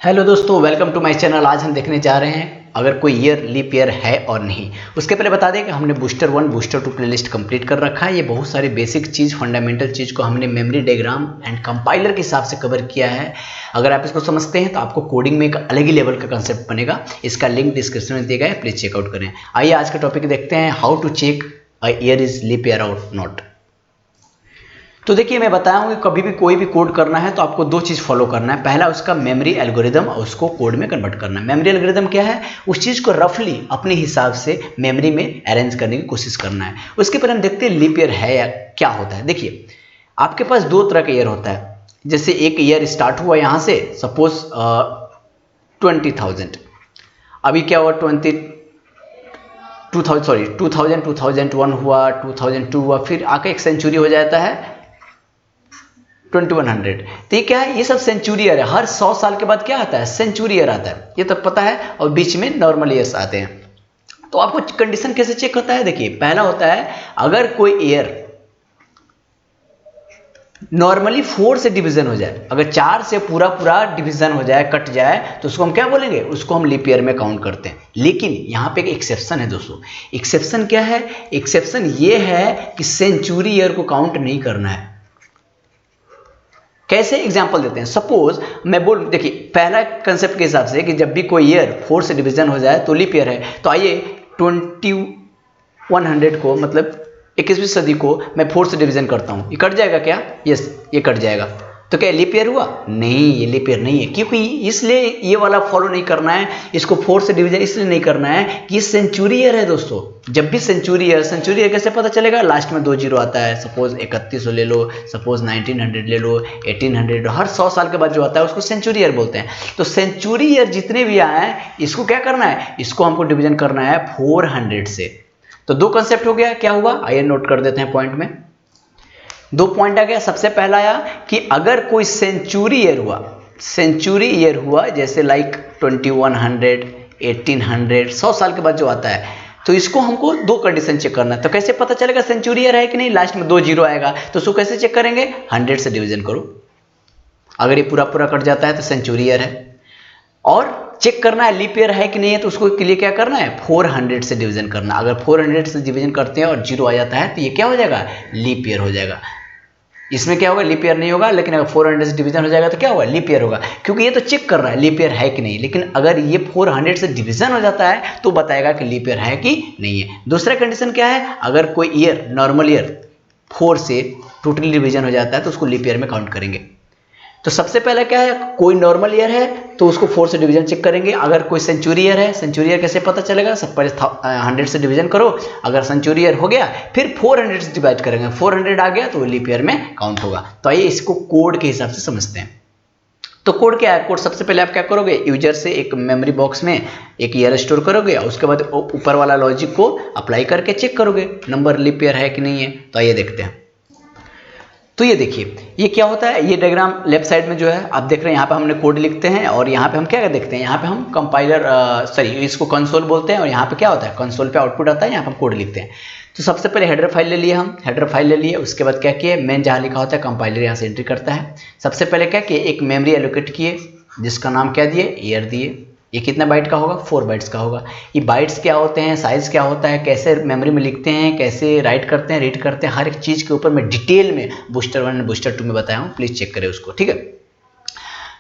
Hello दोस्तों, welcome to my channel. आज हम देखने जा रहे हैं अगर कोई ईयर लीप ईयर है और नहीं। उसके पहले बता दें कि हमने बूस्टर 1 बूस्टर 2 प्लेलिस्ट कंप्लीट कर रखा है। ये बहुत सारी बेसिक चीज़, फंडामेंटल चीज़ को हमने मेमोरी डायग्राम एंड कंपाइलर के हिसाब से कवर किया है। अगर आप इसको समझते हैं तो आपको कोडिंग में एक अलग ही लेवल का कंसेप्ट बनेगा। इसका लिंक डिस्क्रिप्शन में दिया गया है, प्लीज़ चेकआउट करें। आइए आज का टॉपिक देखते हैं, how to check a year is leap year और नॉट। तो देखिए, मैं बताया हूँ कि कभी भी कोई भी कोड करना है तो आपको दो चीज़ फॉलो करना है। पहला उसका मेमोरी एल्गोरिदम और उसको कोड में कन्वर्ट करना है। मेमोरी एल्गोरिदम क्या है? उस चीज़ को रफली अपने हिसाब से मेमोरी में अरेंज करने की कोशिश करना है। उसके पर हम देखते हैं लीप ईयर है या क्या होता है। देखिए, आपके पास दो तरह का ईयर होता है। जैसे एक ईयर स्टार्ट हुआ यहाँ से, सपोज 20,000। अभी क्या हुआ, 2001 हुआ, 2002 हुआ, फिर आके एक सेंचुरी हो जाता है 2100। तो ये क्या है? ये सब सेंचुरी ईयर है। हर 100 साल के बाद क्या आता है? सेंचुरी ईयर आता है, ये तो पता है। और बीच में नॉर्मल ईयर्स आते हैं। तो आपको कंडीशन कैसे चेक होता है? देखिए, पहला होता है अगर कोई ईयर नॉर्मली 4 से डिवीजन हो जाए, अगर 4 से पूरा पूरा डिवीजन हो जाए, कट जाए, तो उसको हम क्या बोलेंगे? उसको हम लीप ईयर में काउंट करते हैं। लेकिन यहाँ पे एक एक्सेप्शन है दोस्तों। एक्सेप्शन क्या है? एक्सेप्शन ये है कि सेंचुरी ईयर को काउंट नहीं करना है। कैसे? एग्जाम्पल देते हैं। सपोज मैं देखिए, पहला कंसेप्ट के हिसाब से कि जब भी कोई ईयर 4 से डिवीजन हो जाए तो लीप ईयर है। तो आइए 2100 को, मतलब 21वीं सदी को मैं 4 से डिवीजन करता हूँ। ये कट जाएगा क्या? यस, ये कट जाएगा। तो क्या लीप ईयर हुआ? नहीं, ये लीप ईयर नहीं है। क्योंकि इसलिए ये वाला फॉलो नहीं करना है, इसको 4 से डिवीजन इसलिए नहीं करना है कि ये सेंचुरी ईयर है दोस्तों। जब भी सेंचुरी ईयर कैसे पता चलेगा? लास्ट में 2 जीरो आता है। सपोज 3100 ले लो, सपोज 1900 ले लो, 1800, हर 100 साल के बाद जो आता है उसको सेंचुरी ईयर बोलते हैं। तो सेंचुरी ईयर जितने भी आए हैं, इसको क्या करना है? इसको हमको डिवीजन करना है 400 से। तो दो कंसेप्ट हो गया। क्या हुआ? आइए नोट कर देते हैं पॉइंट में। दो पॉइंट आ गया। सबसे पहला आया कि अगर कोई सेंचुरी ईयर हुआ, जैसे लाइक 2100, 1800, 100 साल के बाद जो आता है, तो इसको हमको दो कंडीशन चेक करना है। तो कैसे पता चलेगा सेंचुरी ईयर है कि नहीं? लास्ट में 2 जीरो आएगा, तो उसको कैसे चेक करेंगे? 100 से डिवीजन करो। अगर ये पूरा पूरा कट जाता है तो सेंचुरी ईयर है। और चेक करना है लीप ईयर है कि नहीं है, तो उसको के लिए क्या करना है? 400 से डिवीजन करना। अगर 400 से डिवीजन करते हैं और जीरो आ जाता है तो ये क्या हो जाएगा? लीप ईयर हो जाएगा। इसमें क्या होगा? लीप ईयर नहीं होगा। लेकिन अगर 400 से डिवीजन हो जाएगा तो क्या होगा? लीप ईयर होगा। क्योंकि ये तो चेक कर रहा है लीप ईयर है कि नहीं। लेकिन अगर ये 400 से डिवीजन हो जाता है तो बताएगा कि लीप ईयर है कि नहीं है। दूसरा कंडीशन क्या है? अगर कोई ईयर, नॉर्मल ईयर 4 से टोटली डिवीजन हो जाता है तो उसको लीप ईयर में काउंट करेंगे। तो सबसे पहले क्या है? कोई नॉर्मल ईयर है तो उसको 4 से डिवीजन चेक करेंगे। अगर कोई सेंचुरी ईयर है, सेंचुरी ईयर कैसे पता चलेगा? सब पहले 100 से डिवीजन करो। अगर सेंचुरी ईयर हो गया, फिर 400 से डिवाइड करेंगे। 400 आ गया तो लीप ईयर में काउंट होगा। तो आइए इसको कोड के हिसाब से समझते हैं। तो कोड क्या है? कोड सबसे पहले आप क्या करोगे? यूजर से एक मेमोरी बॉक्स में एक ईयर स्टोर करोगे और उसके बाद ऊपर वाला लॉजिक को अप्लाई करके चेक करोगे नंबर लीप ईयर है कि नहीं है। तो आइए देखते हैं। तो ये देखिए, ये क्या होता है? ये डायग्राम लेफ्ट साइड में जो है आप देख रहे हैं, यहाँ पे हमने कोड लिखते हैं और यहाँ पे हम क्या देखते हैं? यहाँ पे हम कंपाइलर, इसको कंसोल बोलते हैं। और यहाँ पे क्या होता है? कंसोल पे आउटपुट आता है, यहाँ पे हम कोड लिखते हैं। तो सबसे पहले हेडर फाइल ले लिए हम, हेडर फाइल ले लिए। उसके बाद क्या किए? मेन जहाँ लिखा होता है कंपाइलर यहाँ से एंट्री करता है। सबसे पहले क्या किए? एक मेमोरी एलोकेट किए, जिसका नाम क्या दिए? ईयर दिए। ये कितना बाइट का होगा? 4 बाइट्स का होगा। ये बाइट्स क्या होते हैं, साइज क्या होता है, कैसे मेमोरी में लिखते हैं, कैसे राइट करते हैं, रीड करते हैं, हर एक चीज़ के ऊपर मैं डिटेल में बूस्टर 1 बूस्टर 2 में बताया हूँ। प्लीज़ चेक करें उसको, ठीक है।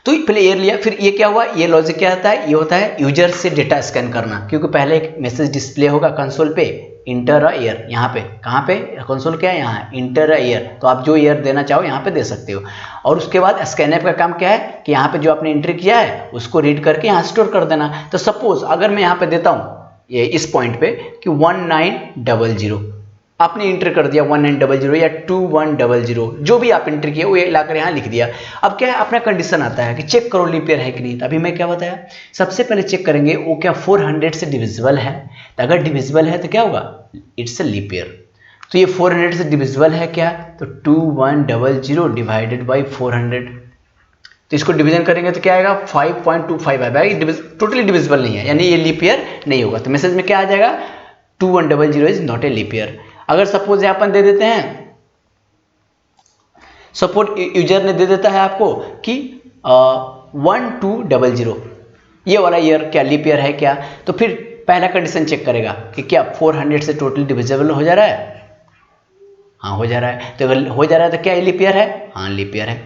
तो पहले ईयर लिया, फिर ये क्या हुआ? ये लॉजिक क्या आता है? ये होता है यूजर से डेटा स्कैन करना। क्योंकि पहले एक मैसेज डिस्प्ले होगा कंसोल पे, इंटर अ ईयर। यहाँ पे कहाँ पे कंसोल क्या है? यहाँ इंटर अ ईयर। तो आप जो ईयर देना चाहो यहाँ पे दे सकते हो। और उसके बाद स्कैनएप का काम क्या है कि यहाँ पे जो आपने एंट्री किया है उसको रीड करके यहाँ स्टोर कर देना। तो सपोज अगर मैं यहाँ पे देता हूँ ये इस पॉइंट पे कि 1900, आपने इंटर कर दिया 1900 या 2100, जो भी आप इंटर किए वो लाकर यहाँ लिख दिया। अब क्या है? अपना कंडीशन आता है कि चेक करो लीप ईयर है कि नहीं। तो अभी मैं क्या बताया? सबसे पहले चेक करेंगे वो क्या 400 से डिविजिबल है। तो अगर डिविजिबल है तो क्या होगा? It's a leap year. तो ये 400 से डिविजिबल है क्या? तो 2100 डिवाइडेड बाई 400। तो इसको डिवीजन करेंगे तो क्या आएगा? 5.25 आएगा। ये टोटली डिविजिबल नहीं है, यानी ये लीप ईयर नहीं होगा। तो मैसेज में क्या आ जाएगा? 2100 is not a leap year. अगर सपोज यहाँ पर दे देते हैं, सपोज यूजर ने दे देता है आपको कि 1200, ये वाला ईयर क्या लीप ईयर है क्या? तो फिर पहला कंडीशन चेक करेगा कि क्या 400 से टोटल डिविजिबल हो जा रहा है? हाँ हो जा रहा है। तो अगर हो जा रहा है तो क्या ये लीप ईयर है? हाँ लीप ईयर है।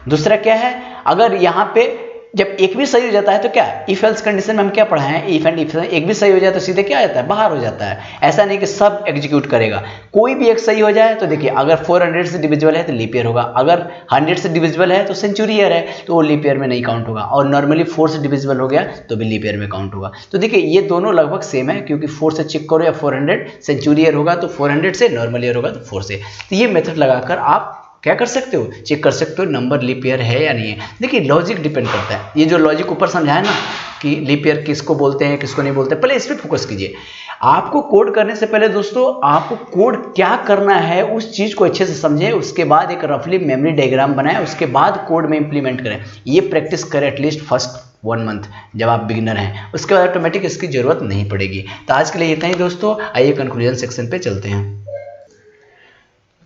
दूसरा क्या है, अगर यहाँ पे जब एक भी सही हो जाता है तो क्या, इफ एल्स कंडीशन में हम क्या पढ़ा है, इफ एंड इफ एक भी सही हो जाए तो सीधे क्या आ जाता है, बाहर हो जाता है। ऐसा नहीं कि सब एग्जीक्यूट करेगा, कोई भी एक सही हो जाए तो देखिए अगर 400 से डिविजिबल है तो लीप ईयर होगा, अगर 100 से डिविजिबल है तो सेंचुरी ईयर है, तो वो लीप ईयर में नहीं काउंट होगा। और नॉर्मली 4 से डिविजिबल हो गया तो भी लीप ईयर में काउंट होगा। तो देखिए ये दोनों लगभग सेम है, क्योंकि 4 से चेक करो या 400 सेंचुरी ईयर होगा तो 400 से, नॉर्मल ईयर होगा तो 4 से। तो ये मेथड लगाकर आप क्या कर सकते हो, चेक कर सकते हो नंबर लीप ईयर है या नहीं है। देखिए लॉजिक डिपेंड करता है, ये जो लॉजिक ऊपर समझाया ना कि लीप ईयर किसको बोलते हैं किसको नहीं बोलते, पहले इस पर फोकस कीजिए। आपको कोड करने से पहले दोस्तों आपको कोड क्या करना है उस चीज को अच्छे से समझें, उसके बाद एक रफली मेमोरी डायग्राम बनाएं, उसके बाद कोड में इंप्लीमेंट करें। ये प्रैक्टिस करें एटलीस्ट फर्स्ट 1 मंथ जब आप बिगिनर हैं, उसके बाद ऑटोमेटिक इसकी जरूरत नहीं पड़ेगी। तो आज के लिए इतना ही दोस्तों, आइए कंक्लूजन सेक्शन पे चलते हैं।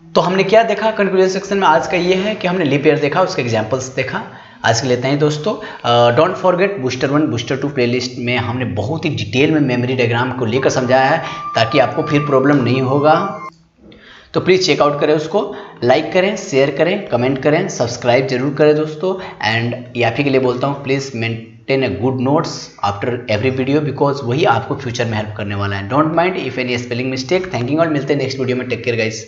तो हमने क्या देखा कंक्लूजन सेक्शन में, आज का ये है कि हमने लीप ईयर देखा, उसके एग्जांपल्स देखा। आज के लिए इतना ही दोस्तों। Don't forget booster 1 booster 2 playlist में हमने बहुत ही डिटेल में मेमोरी डायग्राम को लेकर समझाया है, ताकि आपको फिर प्रॉब्लम नहीं होगा। तो प्लीज़ चेकआउट करें उसको, लाइक करें, शेयर करें, कमेंट करें, सब्सक्राइब जरूर करें दोस्तों। एंड आप ही के लिए बोलता हूँ, please maintain a good notes after every video, because वही आपको फ्यूचर में हेल्प करने वाला है। Don't mind if any spelling mistake. Thanking और मिलते हैं नेक्स्ट वीडियो में। Take care guys.